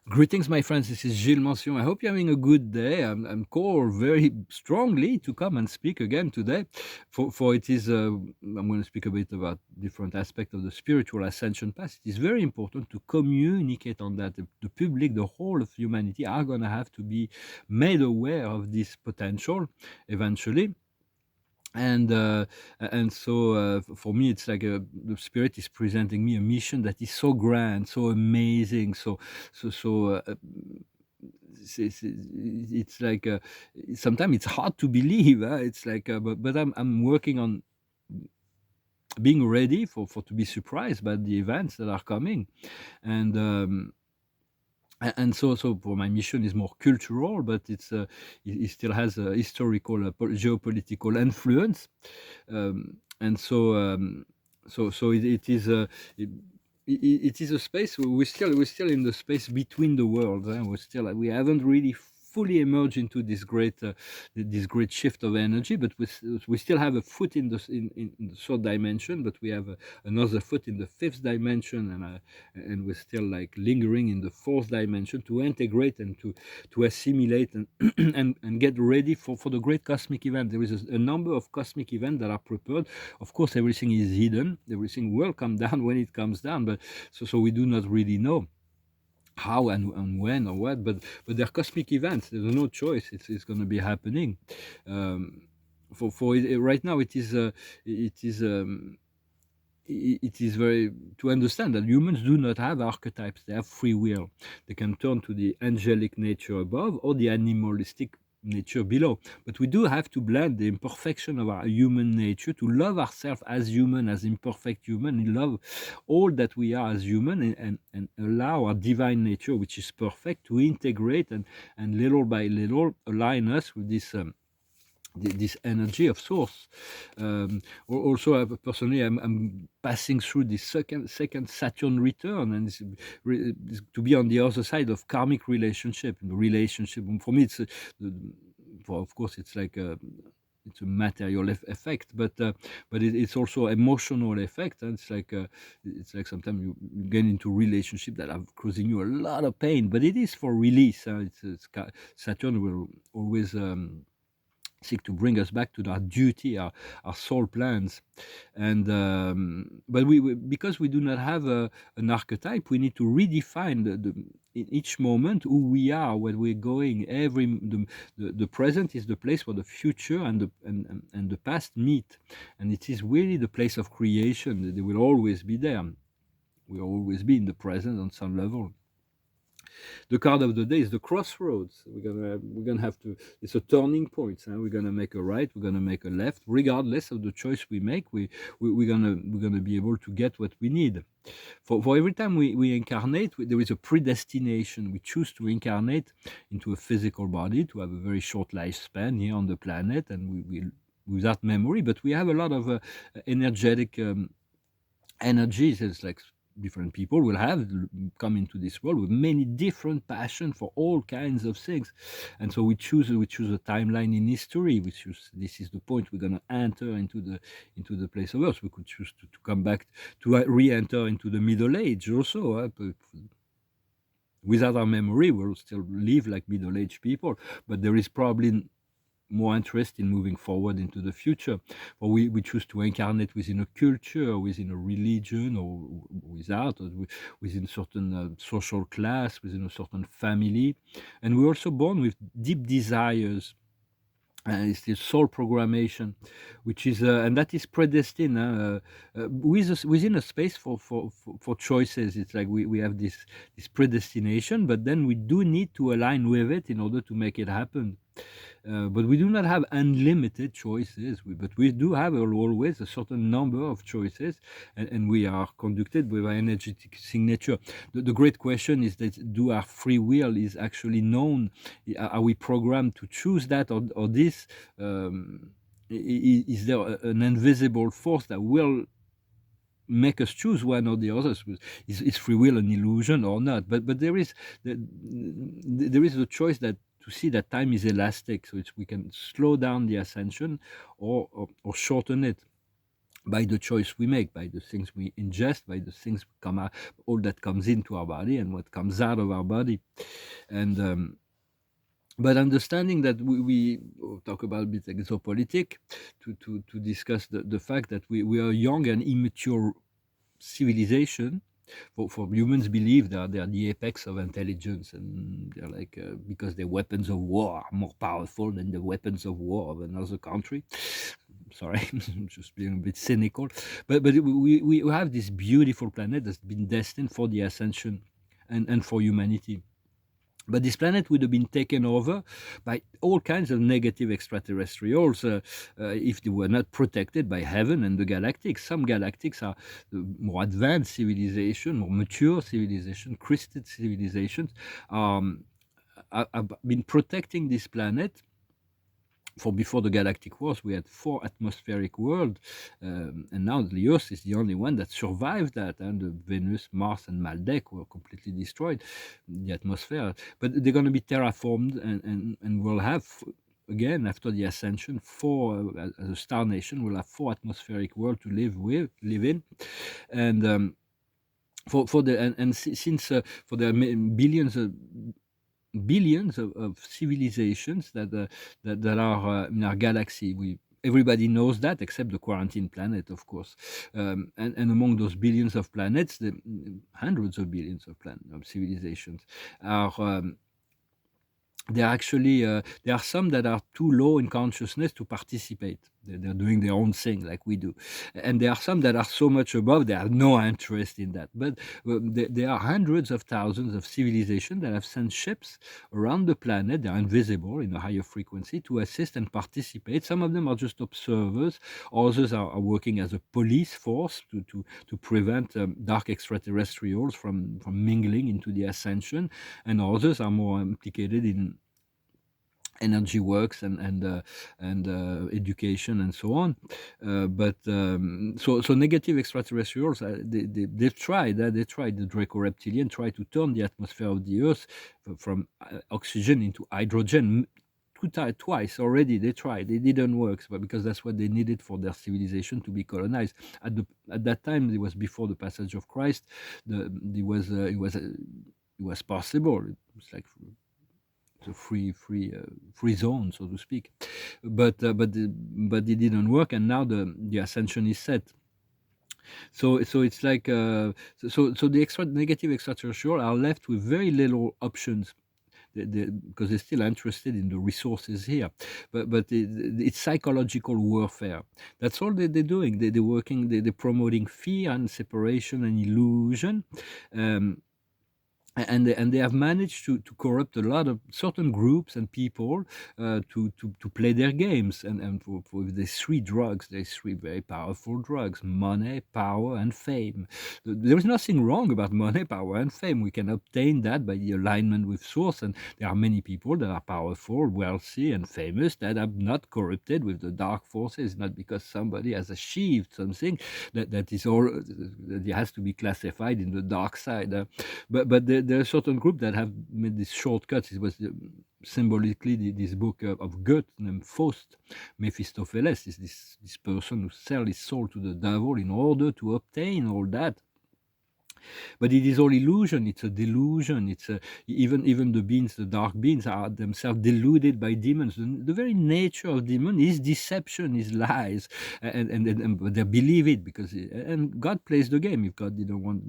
Greetings, my friends. This is Gilles Mention. I hope you're having a good day. I'm called very strongly to come and speak again today. For it is, I'm going to speak a bit about different aspects of the spiritual ascension path. It is very important to communicate on that. The public, the whole of humanity, are going to have to be made aware of this potential eventually. And so for me it's like the spirit is presenting me a mission that is so grand, so amazing, so it's like sometimes it's hard to believe, it's like but I'm working on being ready for to be surprised by the events that are coming. And so for my mission is more cultural, but it still has a historical geopolitical influence. And so it is it is a space where we're still in the space between the worlds. We haven't really fully emerged into this great shift of energy, but we still have a foot in in the third dimension, but we have another foot in the fifth dimension, and we're still like lingering in the fourth dimension to integrate and to assimilate and and get ready for the great cosmic event. There is a number of cosmic events that are prepared. Of course, everything is hidden. Everything will come down when it comes down, but so we do not really know how and when or what, but they're cosmic events. There's no choice. It's going to be happening. For it, right now, it is. It is very to understand that humans do not have archetypes. They have free will. They can turn to the angelic nature above or the animalistic nature below. But we do have to blend the imperfection of our human nature to love ourselves as human, as imperfect human, and love all that we are as human, and allow our divine nature, which is perfect, to integrate and little by little align us with this energy of source. Also, personally, I'm passing through this second Saturn return, and it's to be on the other side of karmic relationship. Relationship for me, of course, it's like it's a material effect, but it's also emotional effect. And it's like sometimes you get into relationship that are causing you a lot of pain, but it is for release. Saturn will always seek to bring us back to our duty, our soul plans. And but because we do not have an archetype, we need to redefine in each moment who we are, where we're going. The present is the place where the future and the past meet, and it is really the place of creation. They will always be there. We'll always be in the present on some level. The card of the day is the crossroads. We're gonna have to. It's a turning point. We're gonna make a right. We're gonna make a left. Regardless of the choice we make, we're gonna be able to get what we need. For every time we incarnate, there is a predestination. We choose to incarnate into a physical body to have a very short lifespan here on the planet, and we without memory, but we have a lot of energetic energies. It's like different people will have come into this world with many different passion for all kinds of things, and so we choose a timeline in history. This is the point we're going to enter into the place of earth. We could choose to come back to re-enter into the middle age also. Without our memory, we'll still live like middle-aged people, but there is probably more interest in moving forward into the future. Or we choose to incarnate within a culture, or within a religion, or without, or within a certain social class, within a certain family. And we're also born with deep desires. It's the soul programmation, which is and that is predestined within a space for choices. It's like we have this predestination, but then we do need to align with it in order to make it happen. But we do not have unlimited choices. But we do have always a certain number of choices, and we are conducted with our energetic signature. The great question is that do our free will is actually known? Are we programmed to choose that, or this? Is there an invisible force that will make us choose one or the other? Is free will an illusion or not? But there is the choice that to see that time is elastic, so we can slow down the ascension or shorten it. by the choice we make, by the things we ingest, by the things come out, all that comes into our body and what comes out of our body. And but understanding that we talk about a bit exopolitik to discuss the fact that we are young and immature civilization. For humans believe that they are the apex of intelligence, and they're like because their weapons of war are more powerful than the weapons of war of another country. Sorry, just being a bit cynical, but we have this beautiful planet that's been destined for the ascension and for humanity. But this planet would have been taken over by all kinds of negative extraterrestrials if they were not protected by heaven and the galactics. Some galactics are more advanced civilization, more mature civilization, Christed civilizations, have been protecting this planet. For before the galactic wars, we had 4 atmospheric worlds, and now the Earth is the only one that survived that. And the Venus, Mars, and Maldek were completely destroyed, the atmosphere. But they're going to be terraformed, and we'll have again after the ascension 4 as a star nation. We'll have 4 atmospheric worlds to live in, and for the and since for the billions of civilizations that are in our galaxy. Everybody knows that, except the quarantine planet, of course. And among those billions of planets, the hundreds of billions of civilizations are. There are actually there are some that are too low in consciousness to participate. They're doing their own thing like we do, and there are some that are so much above they have no interest in that. But there are hundreds of thousands of civilizations that have sent ships around the planet. They're invisible in a higher frequency to assist and participate. Some of them are just observers. Others are working as a police force to prevent dark extraterrestrials from mingling into the ascension, and others are more implicated in energy works and education and so on. So negative extraterrestrials, they've tried the Draco-reptilian, tried to turn the atmosphere of the Earth from oxygen into hydrogen. Twice already they tried. It didn't work, but because that's what they needed for their civilization to be colonized. At that time, it was before the passage of Christ. It was possible. It was like the free zone, so to speak, but it didn't work, and now the ascension is set. So it's like so the negative extraterrestrials are left with very little options. Because they're still interested in the resources here, but it's psychological warfare. That's all they're doing. They're working. They're promoting fear and separation and illusion. And they have managed to corrupt a lot of certain groups and people to play their games. And for these 3 drugs, there's 3 very powerful drugs: money, power, and fame. There is nothing wrong about money, power, and fame. We can obtain that by the alignment with source, and there are many people that are powerful, wealthy, and famous that are not corrupted with the dark forces. Not because somebody has achieved something that is all that has to be classified in the dark side. But there are certain groups that have made these shortcuts. It was symbolically this book of Goethe named Faust. Mephistopheles is this person who sells his soul to the devil in order to obtain all that. But it is all illusion. It's a delusion. It's even the beings, the dark beings, are themselves deluded by demons. The very nature of demon is deception, is lies, and they believe it because and God plays the game. If God didn't want,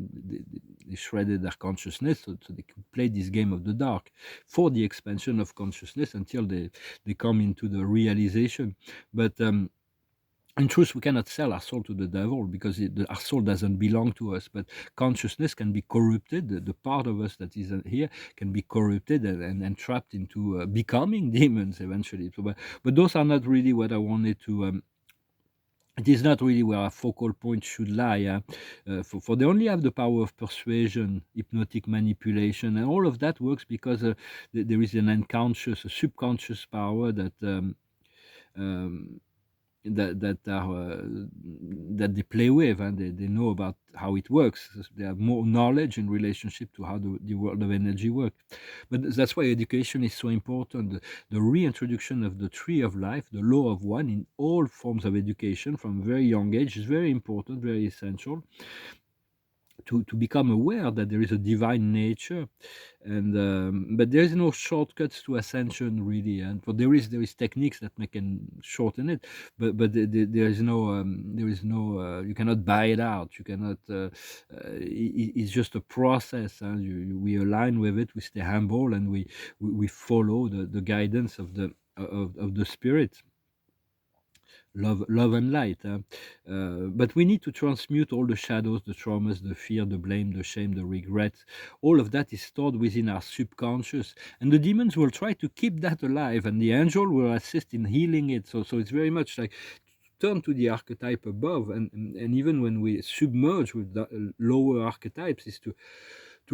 they shredded their consciousness so they could play this game of the dark for the expansion of consciousness until they come into the realization. But in truth, we cannot sell our soul to the devil because our soul doesn't belong to us. But consciousness can be corrupted. The part of us that isn't here can be corrupted and trapped into becoming demons eventually. But those are not really what I wanted to. It is not really where our focal point should lie. For they only have the power of persuasion, hypnotic manipulation, and all of that works because there is an unconscious, a subconscious power that. that they play with, and they know about how it works. They have more knowledge in relationship to how the world of energy works. But that's why education is so important. The reintroduction of the tree of life, the law of one, in all forms of education from a very young age is very important, very essential to become aware that there is a divine nature. And but there is no shortcuts to ascension, really. And for there is techniques that can shorten it, but there is no you cannot buy it out. You cannot it's just a process, and we align with it, we stay humble, and we follow the guidance of the spirit, love and light. But we need to transmute all the shadows, the traumas, the fear, the blame, the shame, the regrets. All of that is stored within our subconscious, and the demons will try to keep that alive, and the angel will assist in healing it. So it's very much like turn to the archetype above, and even when we submerge with the lower archetypes, is to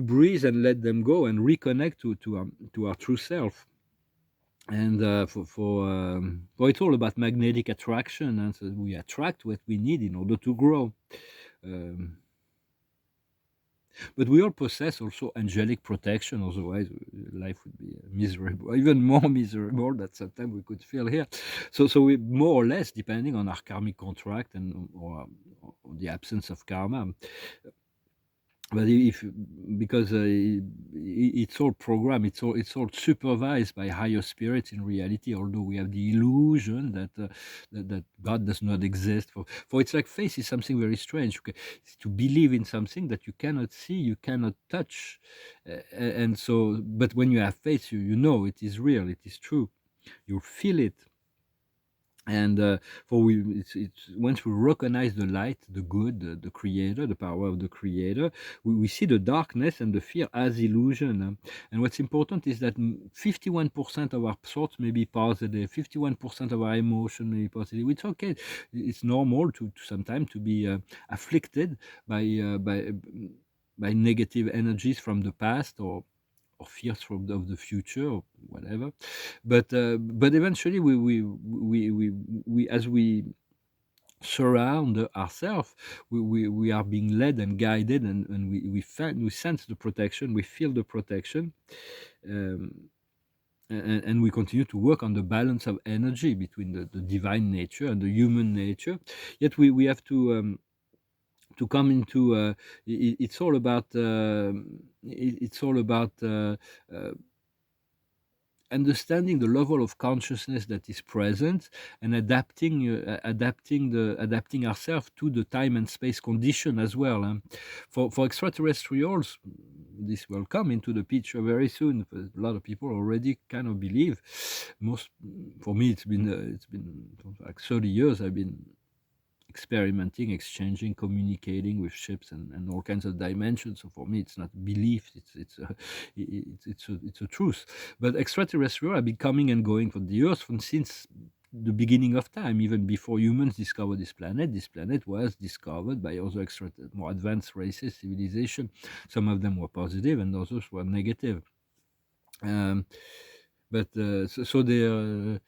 breathe and let them go and reconnect to our true self. And for it's all about magnetic attraction, and so we attract what we need in order to grow. um, but we all possess also angelic protection, otherwise life would be miserable, even more miserable that sometimes we could feel here. So we more or less, depending on our karmic contract and or the absence of karma. But if because it's all programmed, it's all supervised by higher spirits in reality. Although we have the illusion that God does not exist. For it's like faith is something very strange. Okay? It's to believe in something that you cannot see, you cannot touch, and so. But when you have faith, you know it is real, it is true. You feel it. And it's once we recognize the light, the good, the creator, the power of the creator, we see the darkness and the fear as illusion. And what's important is that 51% of our thoughts may be positive, 51% of our emotion may be positive. It's okay. It's normal to sometimes to be afflicted by negative energies from the past, or fears of the future, or whatever. But eventually we as we surround ourselves, we are being led and guided, and we sense the protection, we feel the protection. um, and we continue to work on the balance of energy between the divine nature and the human nature. Yet we have to come into it's all about understanding the level of consciousness that is present, and adapting ourselves to the time and space condition as well. For extraterrestrials, this will come into the picture very soon. A lot of people already kind of believe. For me, it's been like 30 years I've been experimenting, exchanging, communicating with ships and all kinds of dimensions. So for me, it's not belief; it's a truth. But extraterrestrial have been coming and going from the Earth since the beginning of time, even before humans discovered this planet. This planet was discovered by other more advanced races, civilization. Some of them were positive, and others were negative. But so the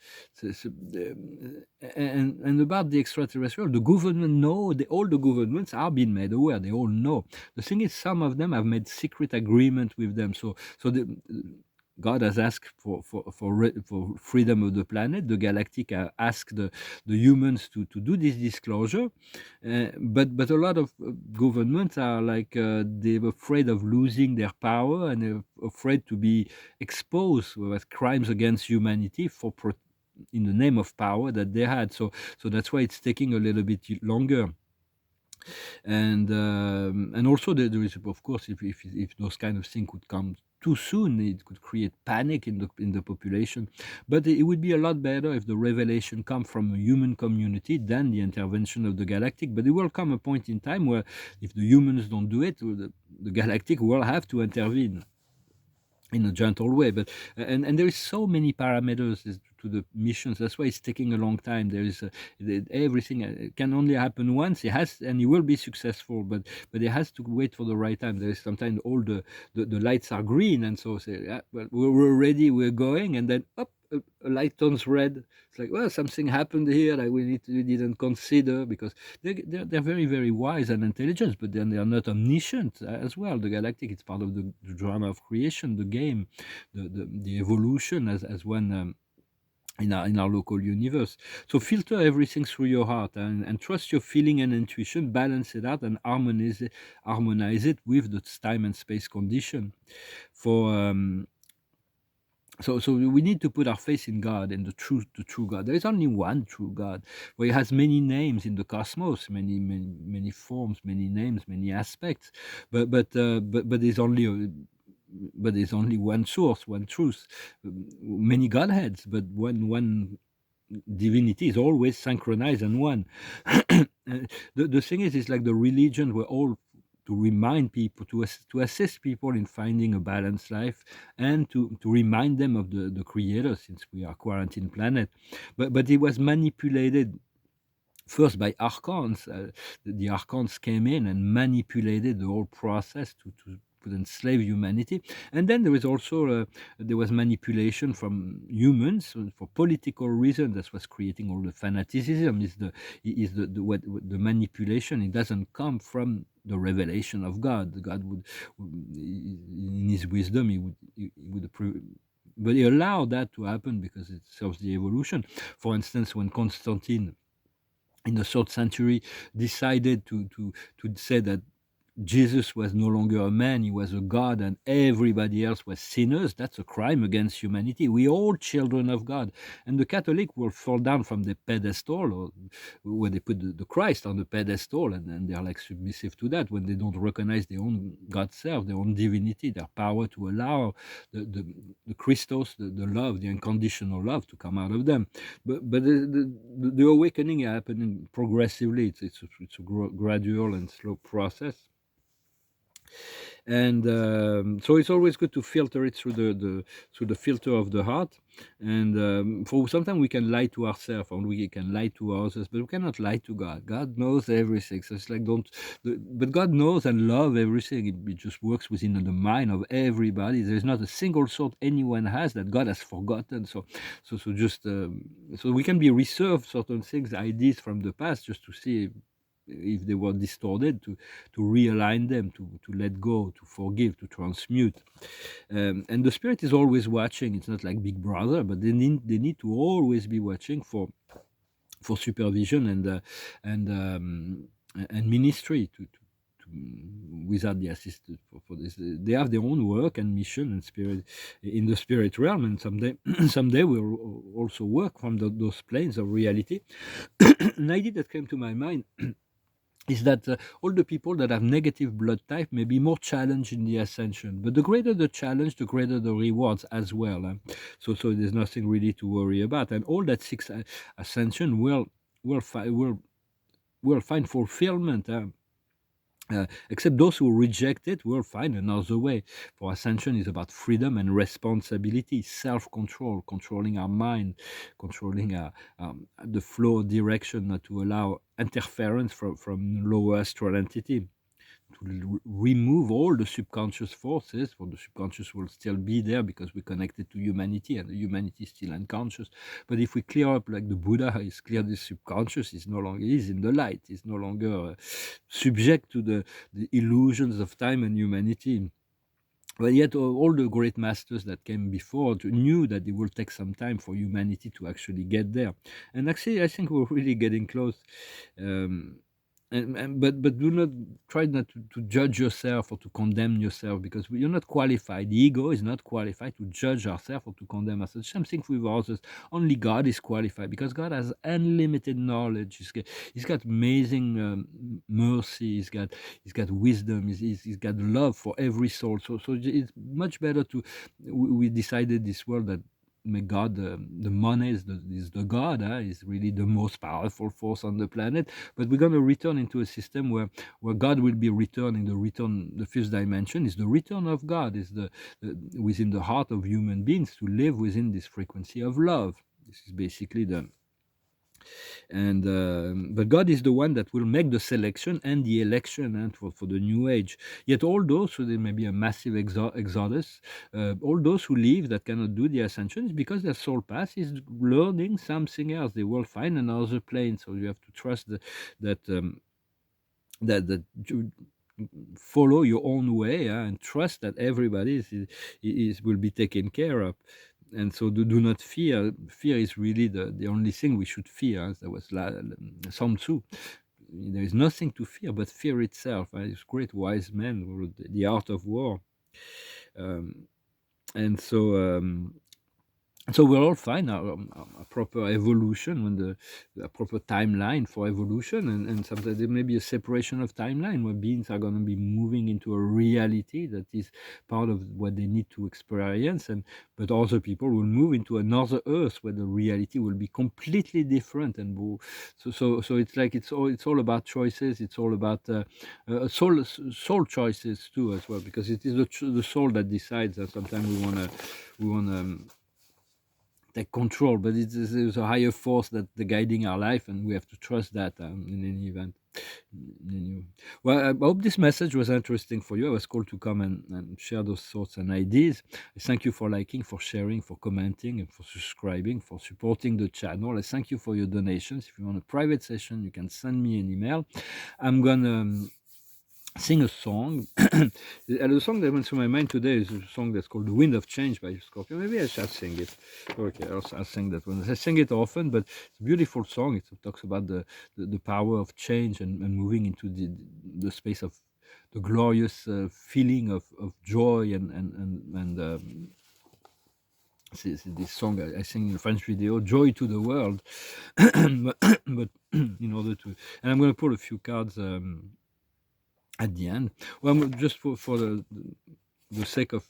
and about the extraterrestrial, the government know, all the governments are being made aware. They all know. The thing is, some of them have made secret agreement with them. So God has asked for freedom of the planet. The Galactic asked the humans to do this disclosure, but a lot of governments are like they're afraid of losing their power, and they're afraid to be exposed with crimes against humanity in the name of power that they had. So that's why it's taking a little bit longer. And also there is, of course, if those kind of things could come too soon, it could create panic in the population. But it would be a lot better if the revelation come from a human community than the intervention of the Galactic. But it will come a point in time where, if the humans don't do it, the Galactic will have to intervene in a gentle way. But and there is so many parameters to the missions. That's why it's taking a long time. There is everything can only happen once. It has, and it will be successful, but it has to wait for the right time. There is sometimes all the lights are green, and so say, yeah, well, we're ready, we're going, and then up. A light turns red. It's like, well, something happened here that we didn't consider, because they're very, very wise and intelligent, but then they are not omniscient as well. The Galactic, it's part of the drama of creation, the game, the evolution as one. In our local universe. So filter everything through your heart, and trust your feeling and intuition, balance it out, and harmonize it with the time and space condition. For so we need to put our faith in God and the true God. There is only one true God, where He has many names in the cosmos, many forms, many names, many aspects. But there's only but there's only one source, one truth, many Godheads, but one divinity is always synchronized and one. The thing is, it's like the religion were all to remind people, to assist people in finding a balanced life, and to remind them of the Creator, since we are quarantine planet. But it was manipulated first by archons. The archons came in and manipulated the whole process to enslave humanity. And then there was also there was manipulation from humans for political reasons. That was creating all the fanaticism. The manipulation. It doesn't come from the revelation of God. God would, in His wisdom, He would but He allowed that to happen because it serves the evolution. For instance, when Constantine in the 3rd century decided to say that Jesus was no longer a man, he was a God, and everybody else was sinners. That's a crime against humanity. We all children of God. And the Catholic will fall down from the pedestal, or where they put the Christ on the pedestal, and they're like submissive to that when they don't recognize their own God self, their own divinity, their power to allow the Christos, the love, the unconditional love to come out of them. But the awakening happening progressively. It's a gradual and slow process. And so it's always good to filter it through the filter of the heart. And for sometimes we can lie to ourselves, or we can lie to others, but we cannot lie to God. God knows everything. So it's like but God knows and loves everything. It just works within the mind of everybody. There's not a single thought anyone has that God has forgotten. So just so we can be reserved certain things, ideas from the past, just to see if they were distorted, to realign them, to let go, to forgive, to transmute. And the Spirit is always watching. It's not like Big Brother, but they need to always be watching for supervision and ministry to without the assistance for this. They have their own work and mission and spirit in the spirit realm, and someday we'll also work from those planes of reality. An idea that came to my mind is that all the people that have negative blood type may be more challenged in the ascension. But the greater the challenge, the greater the rewards as well. So there's nothing really to worry about. And all that 6 ascension will find fulfillment. Except those who reject it will find another way. For ascension is about freedom and responsibility, self-control, controlling our mind, controlling the flow direction, not to allow interference from lower astral entity, to remove all the subconscious forces. For the subconscious will still be there because we're connected to humanity, and the humanity is still unconscious. But if we clear up, like the Buddha is clear, the subconscious is no longer, is in the light, is no longer subject to the illusions of time and humanity. But yet all the great masters that came before knew that it will take some time for humanity to actually get there. And actually, I think we're really getting close. But do not try not to judge yourself or to condemn yourself, because you're not qualified. The ego is not qualified to judge ourselves or to condemn ourselves. Same thing with others. Only God is qualified, because God has unlimited knowledge. He's got amazing mercy. He's got wisdom. He's got love for every soul. So it's much better to. We decided this world that. May God, the money is the God, is really the most powerful force on the planet. But we're going to return into a system where God will be returning. The 5th dimension is the return of God, is the within the heart of human beings, to live within this frequency of love. This is basically the and but God is the one that will make the selection and the election and for the new age. Yet all those, so there may be a massive exodus, all those who leave that cannot do the ascension is because their soul path is learning something else. They will find another plane. So you have to trust that that you follow your own way, and trust that everybody will be taken care of. And so do not fear. Fear is really the only thing we should fear. As there was Sun Tzu. There is nothing to fear but fear itself. It's great wise men who wrote The Art of War. And so we're all fine. A proper evolution, when a proper timeline for evolution, and sometimes there may be a separation of timeline where beings are going to be moving into a reality that is part of what they need to experience, but other people will move into another Earth where the reality will be completely different. And so it's like it's all about choices. It's all about soul choices too as well, because it is the soul that decides. And sometimes we want to take control, but there's a higher force that the guiding our life, and we have to trust that in any event. Well, I hope this message was interesting for you. I was called to come and share those thoughts and ideas. I thank you for liking, for sharing, for commenting, and for subscribing, for supporting the channel. I thank you for your donations. If you want a private session, you can send me an email. I'm gonna sing a song. And the song that went through my mind today is a song that's called The Wind of Change by Scorpion. Maybe I shall sing it. Okay, I'll sing that one. I sing it often, but it's a beautiful song. It talks about the power of change and moving into the space of the glorious feeling of joy and this song I sing in the French video, Joy to the World. but in order to, and I'm going to pull a few cards at the end. Well, just for the sake of,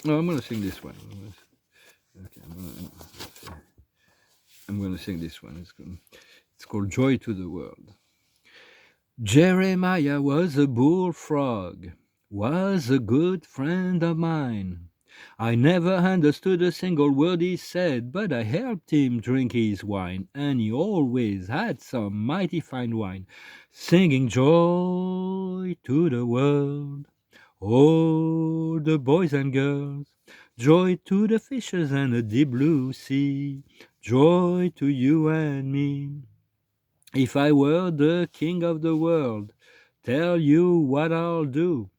no, I'm going to sing this one. Okay, I'm going to sing this one. It's called Joy to the World. Jeremiah was a bullfrog, was a good friend of mine. I never understood a single word he said, but I helped him drink his wine, and he always had some mighty fine wine, singing joy to the world. Oh, the boys and girls, joy to the fishes and the deep blue sea, joy to you and me. If I were the king of the world, tell you what I'll do.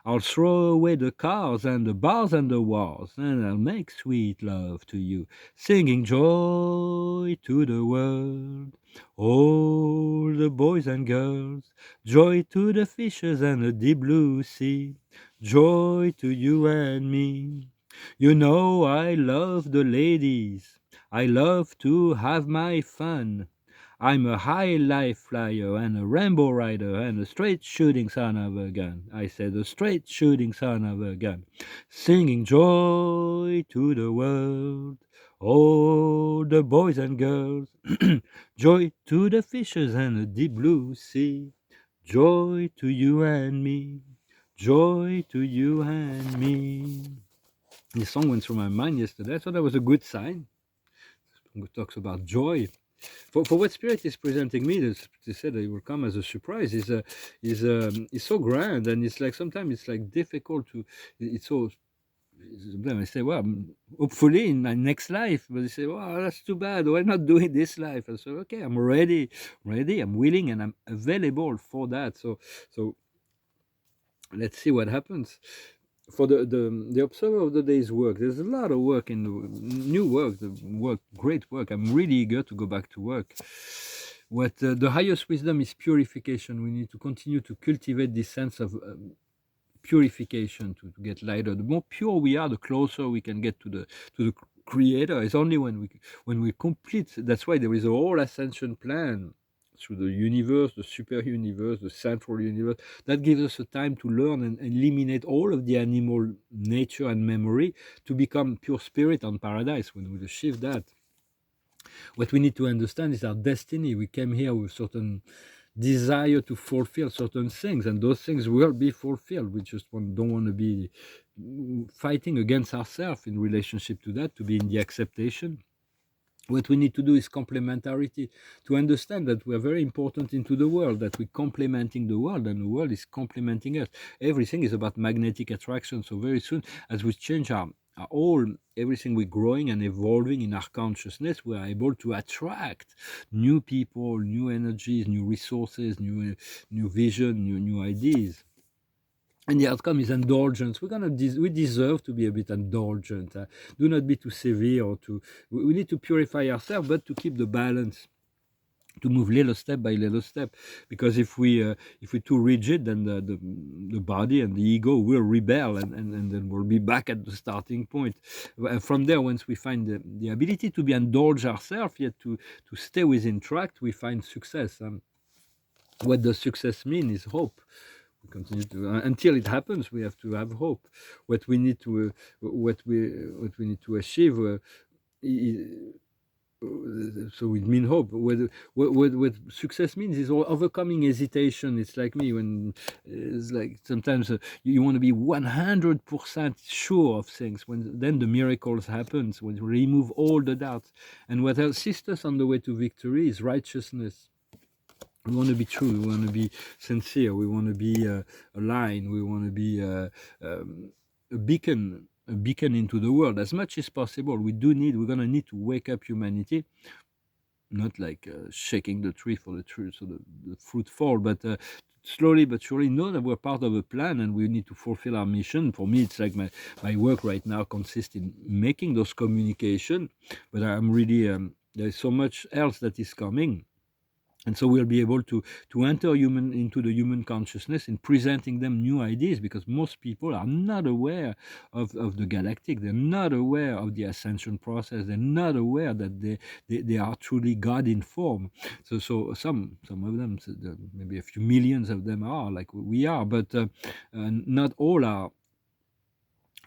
I'll throw away the cars and the bars and the wars, and I'll make sweet love to you, singing joy to the world. All the boys and girls, joy to the fishes and the deep blue sea, joy to you and me. You know I love the ladies, I love to have my fun. I'm a high life flyer and a rainbow rider and a straight shooting son of a gun. I said a straight shooting son of a gun, singing joy to the world. Oh, the boys and girls, joy to the fishes and the deep blue sea, joy to you and me, joy to you and me. This song went through my mind yesterday. I thought that was a good sign. It talks about joy. For what Spirit is presenting me, they said it will come as a surprise. Is so grand, and it's like sometimes it's like difficult to. It's so. I say, well, hopefully in my next life. But they say, well, that's too bad. Why not doing this life? I say, okay, I'm ready. I'm willing, and I'm available for that. So let's see what happens. For the observer of the day's work, there's a lot of work in the new work, great work. I'm really eager to go back to work. What the highest wisdom is purification. We need to continue to cultivate this sense of purification to get lighter. The more pure we are, the closer we can get to the Creator. It's only when we complete. That's why there is a whole ascension plan through the universe, the super universe, the central universe, that gives us a time to learn and eliminate all of the animal nature and memory to become pure spirit on paradise. When we achieve that, what we need to understand is our destiny. We came here with certain desire to fulfill certain things, and those things will be fulfilled. We just don't want to be fighting against ourselves in relationship to that, to be in the acceptation. What we need to do is complementarity, to understand that we are very important into the world, that we're complementing the world and the world is complementing us. Everything is about magnetic attraction. So very soon, as we change our all, everything we're growing and evolving in our consciousness, we are able to attract new people, new energies, new resources, new vision, new ideas. And the outcome is indulgence. We deserve to be a bit indulgent. Do not be too severe or too. We need to purify ourselves, but to keep the balance, to move little step by little step. Because if we're too rigid, then the body and the ego will rebel, and then we'll be back at the starting point. From there, once we find the ability to be indulge ourselves, yet to stay within track, we find success. What does success mean is hope. We continue to until it happens. We have to have hope. What we need to what we need to achieve. So it means hope. What success means is overcoming hesitation. It's like me when it's like sometimes you want to be 100% sure of things. When then the miracles happens, when you remove all the doubts. And what assists us on the way to victory is righteousness. We want to be true. We want to be sincere. We want to be aligned. We want to be a beacon into the world as much as possible. We're going to need to wake up humanity, not like shaking the tree for the tree so the fruit fall, but slowly but surely know that we're part of a plan and we need to fulfill our mission. For me, it's like my work right now consists in making those communication, but I'm really there's so much else that is coming. And so we'll be able to enter into the human consciousness in presenting them new ideas, because most people are not aware of the galactic. They're not aware of the ascension process. They're not aware that they are truly God in form. So some of them, maybe a few millions of them are like we are, but not all are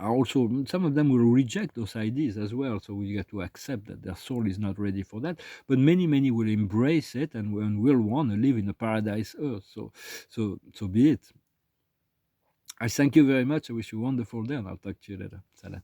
also. Some of them will reject those ideas as well, so we get to accept that their soul is not ready for that, but many will embrace it and will want to live in a paradise earth. So be it. I thank you very much. I wish you a wonderful day, and I'll talk to you later. Salat.